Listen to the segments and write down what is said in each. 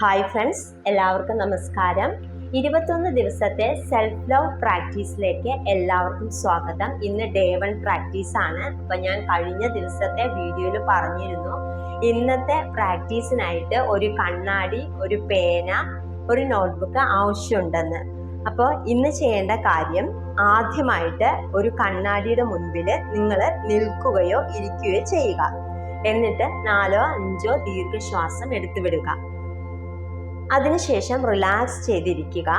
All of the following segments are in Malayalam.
ഹായ് ഫ്രണ്ട്സ്, എല്ലാവർക്കും നമസ്കാരം. 21 ദിവസത്തെ സെൽഫ് ലവ് പ്രാക്ടീസിലേക്ക് എല്ലാവർക്കും സ്വാഗതം. ഇന്ന് ഡേ 1 പ്രാക്ടീസ് ആണ്. അപ്പം ഞാൻ കഴിഞ്ഞ ദിവസത്തെ വീഡിയോയിൽ പറഞ്ഞിരുന്നു, ഇന്നത്തെ പ്രാക്ടീസിനായിട്ട് ഒരു കണ്ണാടി, ഒരു പേന, ഒരു നോട്ട്ബുക്ക് ആവശ്യമുണ്ടെന്ന്. അപ്പോൾ ഇന്ന് ചെയ്യേണ്ട കാര്യം, ആദ്യമായിട്ട് ഒരു കണ്ണാടിയുടെ മുൻപിൽ നിങ്ങൾ നിൽക്കുകയോ ഇരിക്കുകയോ ചെയ്യുക. എന്നിട്ട് 4-5 ദീർഘശ്വാസം എടുത്തു വിടുക. അതിനുശേഷം റിലാക്സ് ചെയ്തിരിക്കുക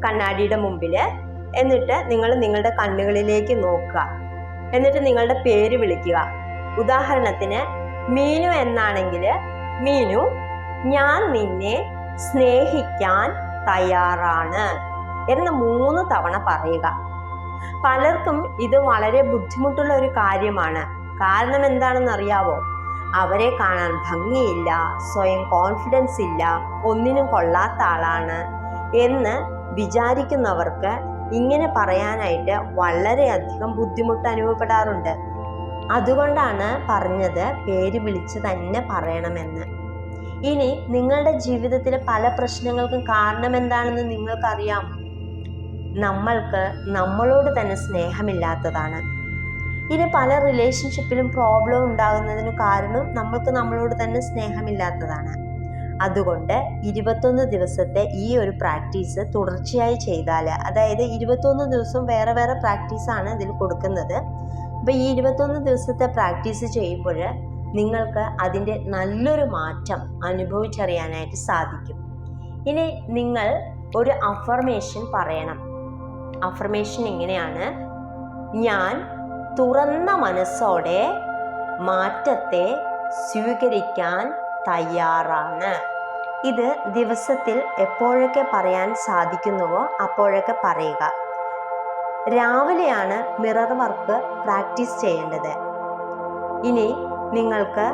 കണ്ണാടിയുടെ മുമ്പിൽ. എന്നിട്ട് നിങ്ങൾ നിങ്ങളുടെ കണ്ണുകളിലേക്ക് നോക്കുക. എന്നിട്ട് നിങ്ങളുടെ പേര് വിളിക്കുക. ഉദാഹരണത്തിന് മീനു എന്നാണെങ്കിൽ, മീനു, ഞാൻ നിന്നെ സ്നേഹിക്കാൻ തയ്യാറാണ് എന്ന് 3 തവണ പറയുക. പലർക്കും ഇത് വളരെ ബുദ്ധിമുട്ടുള്ള ഒരു കാര്യമാണ്. കാരണം എന്താണെന്ന് അറിയാവോ? അവരെ കാണാൻ ഭംഗിയില്ല, സ്വയം കോൺഫിഡൻസ് ഇല്ല, ഒന്നിനും കൊള്ളാത്ത ആളാണ് എന്ന് വിചാരിക്കുന്നവർക്ക് ഇങ്ങനെ പറയാനായിട്ട് വളരെയധികം ബുദ്ധിമുട്ട് അനുഭവപ്പെടാറുണ്ട്. അതുകൊണ്ടാണ് പറഞ്ഞത് പേര് വിളിച്ച് തന്നെ പറയണമെന്ന്. ഇനി നിങ്ങളുടെ ജീവിതത്തിലെ പല പ്രശ്നങ്ങൾക്കും കാരണം എന്താണെന്ന് നിങ്ങൾക്കറിയാം. നമ്മൾക്ക് നമ്മളോട് തന്നെ സ്നേഹമില്ലാത്തതാണ്. ഇനി പല റിലേഷൻഷിപ്പിലും പ്രോബ്ലം ഉണ്ടാകുന്നതിന് കാരണം നമ്മൾക്ക് നമ്മളോട് തന്നെ സ്നേഹമില്ലാത്തതാണ്. അതുകൊണ്ട് 21 ദിവസത്തെ ഈ ഒരു പ്രാക്ടീസ് തുടർച്ചയായി ചെയ്താൽ, അതായത് 21 ദിവസം വേറെ വേറെ പ്രാക്ടീസാണ് ഇതിൽ കൊടുക്കുന്നത്. അപ്പോൾ ഈ 21 ദിവസത്തെ പ്രാക്ടീസ് ചെയ്യുമ്പോൾ നിങ്ങൾക്ക് അതിൻ്റെ നല്ലൊരു മാറ്റം അനുഭവിച്ചറിയാനായിട്ട് സാധിക്കും. ഇനി നിങ്ങൾ ഒരു അഫർമേഷൻ പറയണം. അഫർമേഷൻ ഇങ്ങനെയാണ്: ഞാൻ തുറന്ന മനസ്സോടെ മാറ്റത്തെ സ്വീകരിക്കാൻ തയ്യാറാണ്. ഇത് ദിവസത്തിൽ എപ്പോഴൊക്കെ പറയാൻ സാധിക്കുന്നുവോ അപ്പോഴൊക്കെ പറയുക. രാവിലെയാണ് മിറർ വർക്ക് പ്രാക്ടീസ് ചെയ്യേണ്ടത്. ഇനി നിങ്ങൾക്ക്,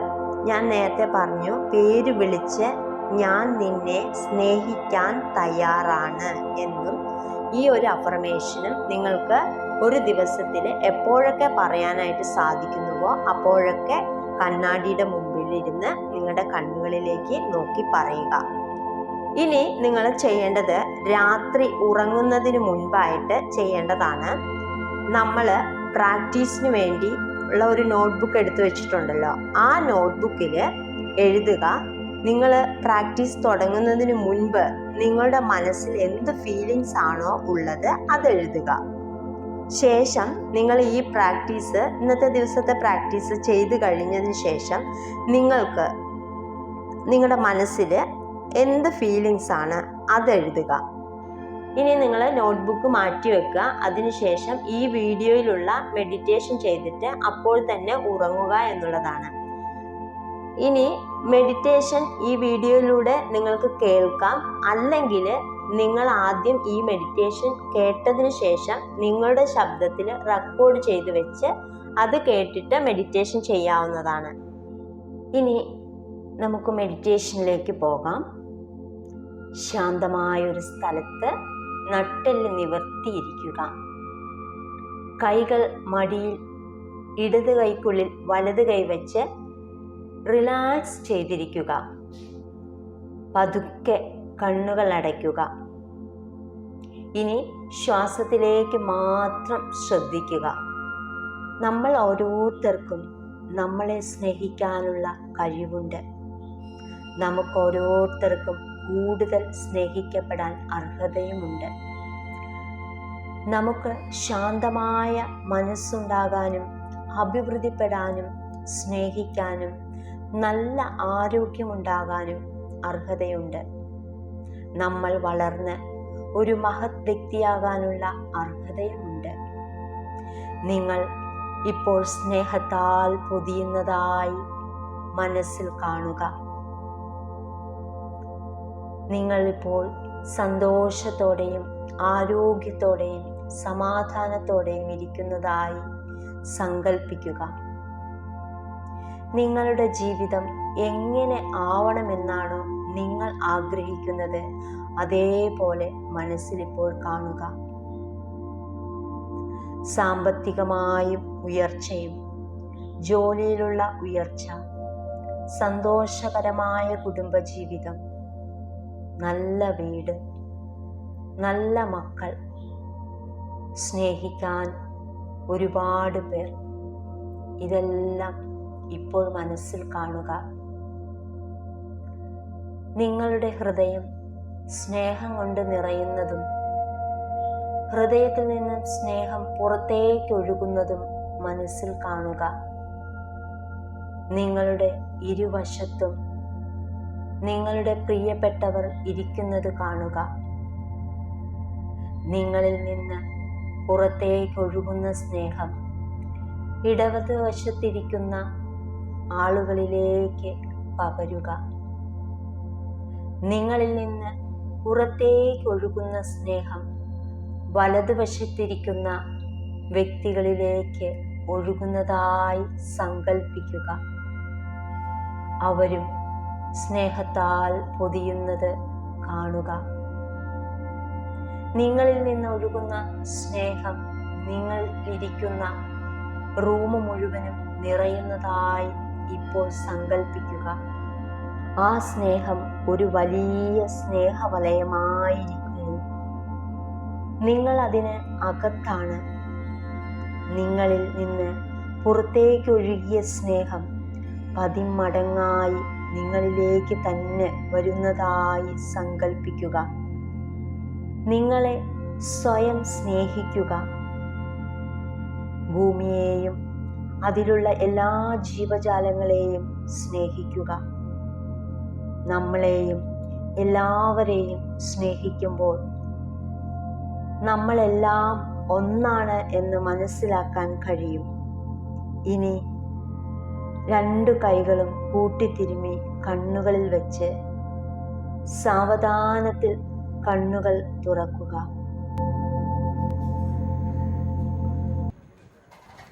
ഞാൻ നേരത്തെ പറഞ്ഞു, പേര് വിളിച്ച് ഞാൻ നിന്നെ സ്നേഹിക്കാൻ തയ്യാറാണ് എന്നും ഈ ഒരു അഫർമേഷനും നിങ്ങൾക്ക് ഒരു ദിവസത്തിൽ എപ്പോഴൊക്കെ പറയാനായിട്ട് സാധിക്കുന്നുവോ അപ്പോഴൊക്കെ കണ്ണാടിയുടെ മുമ്പിലിരുന്ന് നിങ്ങളുടെ കണ്ണുകളിലേക്ക് നോക്കി പറയുക. ഇനി നിങ്ങൾ ചെയ്യേണ്ടത്, രാത്രി ഉറങ്ങുന്നതിന് മുൻപായിട്ട് ചെയ്യേണ്ടതാണ്. നമ്മൾ പ്രാക്ടീസിന് വേണ്ടി ഉള്ള ഒരു നോട്ട്ബുക്ക് എടുത്തു വെച്ചിട്ടുണ്ടല്ലോ, ആ നോട്ട്ബുക്കിൽ എഴുതുക. നിങ്ങൾ പ്രാക്ടീസ് തുടങ്ങുന്നതിന് മുൻപ് നിങ്ങളുടെ മനസ്സിൽ എന്ത് ഫീലിങ്സ് ആണോ ഉള്ളത് അത് എഴുതുക. ശേഷം നിങ്ങൾ ഈ പ്രാക്ടീസ്, ഇന്നത്തെ ദിവസത്തെ പ്രാക്ടീസ് ചെയ്ത് കഴിഞ്ഞതിന് ശേഷം നിങ്ങൾക്ക് നിങ്ങളുടെ മനസ്സിൽ എന്ത് ഫീലിങ്സ് ആണ് അതെഴുതുക. ഇനി നിങ്ങൾ നോട്ട്ബുക്ക് മാറ്റി വെക്കുക. അതിനുശേഷം ഈ വീഡിയോയിലുള്ള മെഡിറ്റേഷൻ ചെയ്തിട്ട് അപ്പോൾ തന്നെ ഉറങ്ങുക എന്നുള്ളതാണ്. ഇനി മെഡിറ്റേഷൻ ഈ വീഡിയോയിലൂടെ നിങ്ങൾക്ക് കേൾക്കാം, അല്ലെങ്കിൽ നിങ്ങൾ ആദ്യം ഈ മെഡിറ്റേഷൻ കേട്ടതിന് ശേഷം നിങ്ങളുടെ ശബ്ദത്തിൽ റെക്കോർഡ് ചെയ്ത് വെച്ച് അത് കേട്ടിട്ട് മെഡിറ്റേഷൻ ചെയ്യാവുന്നതാണ്. ഇനി നമുക്ക് മെഡിറ്റേഷനിലേക്ക് പോകാം. ശാന്തമായൊരു സ്ഥലത്ത് നട്ടെല്ല് നിവർത്തിയിരിക്കുക. കൈകൾ മടിയിൽ, ഇടത് കൈക്കുള്ളിൽ വലത് കൈ വെച്ച് റിലാക്സ് ചെയ്തിരിക്കുക. പതുക്കെ കണ്ണുകൾ അടയ്ക്കുക. ഇനി ശ്വാസത്തിലേക്ക് മാത്രം ശ്രദ്ധിക്കുക. നമ്മൾ ഓരോരുത്തർക്കും നമ്മളെ സ്നേഹിക്കാനുള്ള കഴിവുണ്ട്. നമുക്ക് ഓരോരുത്തർക്കും കൂടുതൽ സ്നേഹിക്കപ്പെടാൻ അർഹതയുമുണ്ട്. നമുക്ക് ശാന്തമായ മനസ്സുണ്ടാകാനും അഭിവൃദ്ധിപ്പെടാനും സ്നേഹിക്കാനും നല്ല ആരോഗ്യമുണ്ടാകാനും അർഹതയുണ്ട്. നമ്മൾ വളർന്ന് ഒരു മഹത് വ്യക്തിയാകാനുള്ള അർഹതയുമുണ്ട്. നിങ്ങൾ ഇപ്പോൾ സ്നേഹത്താൽ പൊതിയുന്നതായി മനസ്സിൽ കാണുക. നിങ്ങളിപ്പോൾ സന്തോഷത്തോടെയും ആരോഗ്യത്തോടെയും സമാധാനത്തോടെയും ഇരിക്കുന്നതായി സങ്കൽപ്പിക്കുക. നിങ്ങളുടെ ജീവിതം എങ്ങനെ ആവണമെന്നാണോ നിങ്ങൾ ആഗ്രഹിക്കുന്നത് അതേപോലെ മനസ്സിലിപ്പോൾ കാണുക. സാമ്പത്തികമായും ഉയർച്ചയും, ജോലിയിലുള്ള ഉയർച്ച, സന്തോഷകരമായ കുടുംബജീവിതം, നല്ല വീട്, നല്ല മക്കൾ, സ്നേഹിക്കാൻ ഒരുപാട് പേർ, ഇതെല്ലാം ഇപ്പോൾ മനസ്സിൽ കാണുക. നിങ്ങളുടെ ഹൃദയം സ്നേഹം കൊണ്ട് നിറയുന്നതും ഹൃദയത്തിൽ നിന്നും സ്നേഹം പുറത്തേക്ക് ഒഴുകുന്നതും മനസ്സിൽ കാണുക. നിങ്ങളുടെ ഇരുവശത്തും നിങ്ങളുടെ പ്രിയപ്പെട്ടവർ ഇരിക്കുന്നത് കാണുക. നിങ്ങളിൽ നിന്ന് പുറത്തേക്ക് ഒഴുകുന്ന സ്നേഹം ഇടവശത്തിരിക്കുന്ന ആളുകളിലേക്ക് പകരുക. നിങ്ങളിൽ നിന്ന് പുറത്തേക്ക് ഒഴുകുന്ന സ്നേഹം വലതുവശത്തിരിക്കുന്ന വ്യക്തികളിലേക്ക് ഒഴുകുന്നതായി സങ്കൽപ്പിക്കുക. അവരും സ്നേഹത്താൽ പൊതിയുന്നത് കാണുക. നിങ്ങളിൽ നിന്ന് ഒഴുകുന്ന സ്നേഹം നിങ്ങൾ ഇരിക്കുന്ന റൂം മുഴുവനും നിറയുന്നതായി ഇപ്പോൾ സങ്കൽപ്പിക്കുക. ആ സ്നേഹം ഒരു വലിയ സ്നേഹവലയമായിരിക്കുന്നു. നിങ്ങൾ അതിന് അകത്താണ്. നിങ്ങളിൽ നിന്ന് പുറത്തേക്ക് ഒഴുകിയ സ്നേഹം 10 മടങ്ങായി നിങ്ങളിലേക്ക് തന്നെ വരുന്നതായി സങ്കൽപ്പിക്കുക. നിങ്ങളെ സ്വയം സ്നേഹിക്കുക. ഭൂമിയെയും അതിലുള്ള എല്ലാ ജീവജാലങ്ങളെയും സ്നേഹിക്കുക. നമ്മളെയും എല്ലാവരെയും സ്നേഹിക്കുമ്പോൾ നമ്മളെല്ലാം ഒന്നാണ് എന്ന് മനസ്സിലാക്കാൻ കഴിയും. ഇനി 2 കൈകളും കൂട്ടിത്തിരുമ്മി കണ്ണുകളിൽ വെച്ച് സാവധാനത്തിൽ കണ്ണുകൾ തുറക്കുക.